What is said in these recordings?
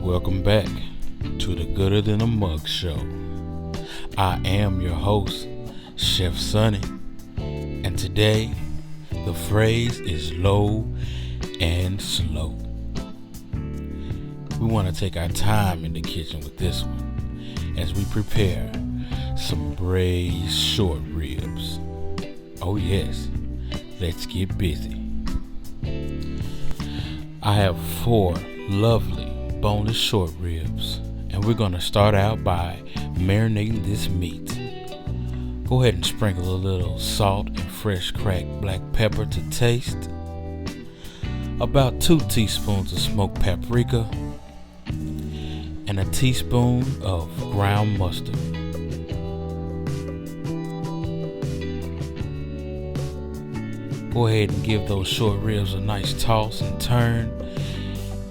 welcome back to the Gooderthanamug show. I am your host, Chef Sonny, and today the phrase is low and slow. We want to take our time in the kitchen with this one as we prepare some braised short ribs. Oh yes, let's get busy. I have 4 lovely boneless short ribs, and we're going to start out by marinating this meat. Go ahead and sprinkle a little salt and fresh cracked black pepper to taste, about 2 teaspoons of smoked paprika, and a teaspoon of ground mustard. Go ahead and give those short ribs a nice toss and turn.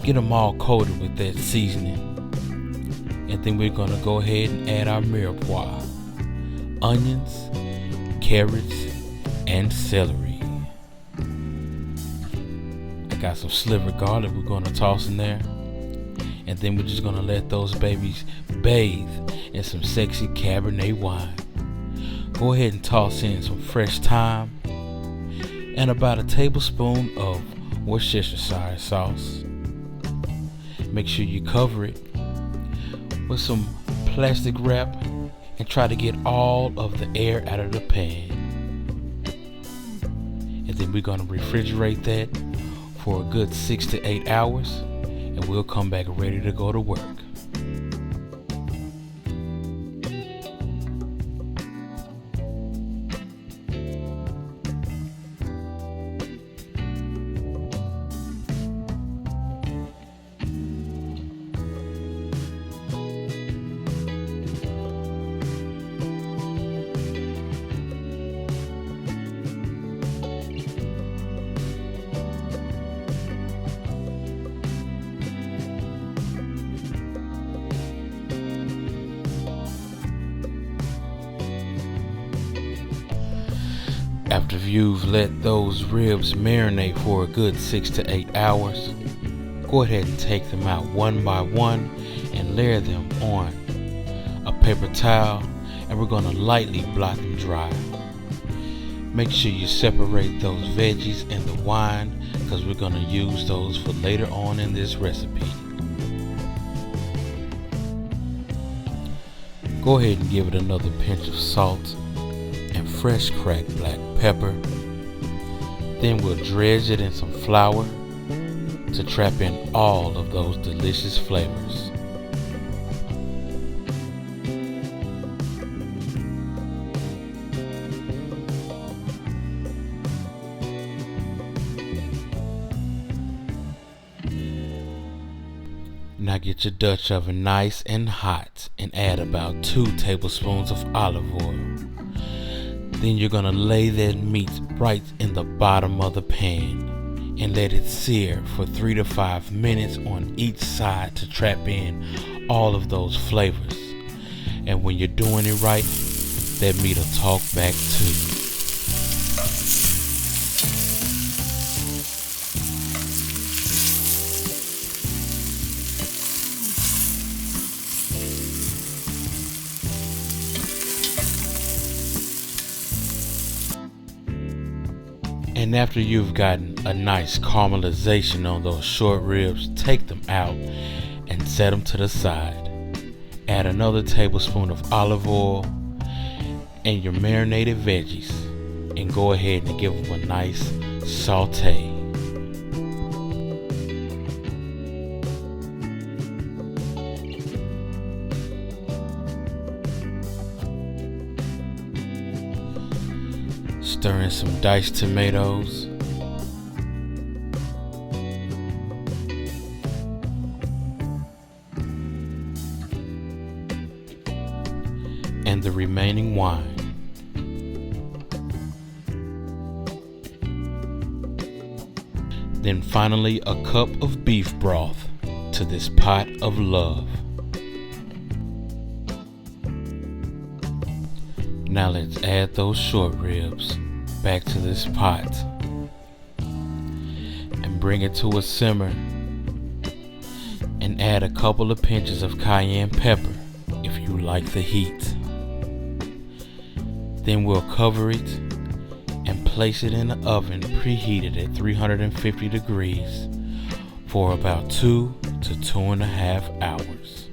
Get them all coated with that seasoning. And then we're going to go ahead and add our mirepoix, onions, carrots, and celery. I got some slivered garlic we're going to toss in there. And then we're just going to let those babies bathe in some sexy Cabernet wine. Go ahead and toss in some fresh thyme and about a tablespoon of Worcestershire Sauce. Make sure you cover it with some plastic wrap and try to get all of the air out of the pan. And then we're going to refrigerate that for a good 6 to 8 hours, and we'll come back ready to go to work. After you've let those ribs marinate for a good 6 to 8 hours, go ahead and take them out one by one and layer them on a paper towel, and we're going to lightly blot them dry. Make sure you separate those veggies and the wine, because we're going to use those for later on in this recipe. Go ahead and give it another pinch of salt and fresh cracked black pepper. Then we'll dredge it in some flour to trap in all of those delicious flavors. Now get your Dutch oven nice and hot and add about 2 tablespoons of olive oil. Then you're going to lay that meat right in the bottom of the pan and let it sear for 3 to 5 minutes on each side to trap in all of those flavors. And when you're doing it right, that meat will talk back to you. And after you've gotten a nice caramelization on those short ribs, take them out and set them to the side. Add another tablespoon of olive oil and your marinated veggies, and go ahead and give them a nice saute. Stir in some diced tomatoes, and the remaining wine. Then finally a cup of beef broth to this pot of love. Now let's add those short ribs back to this pot and bring it to a simmer. and add a couple of pinches of cayenne pepper if you like the heat. Then we'll cover it and place it in the oven preheated at 350 degrees for about 2 to 2.5 hours.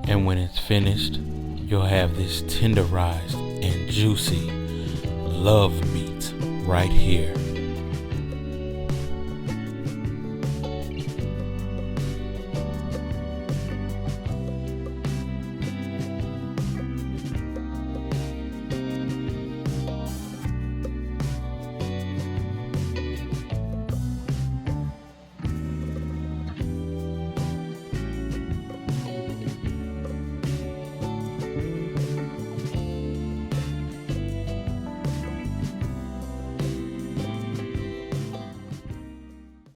And when it's finished, you'll have this tenderized and juicy love meat right here.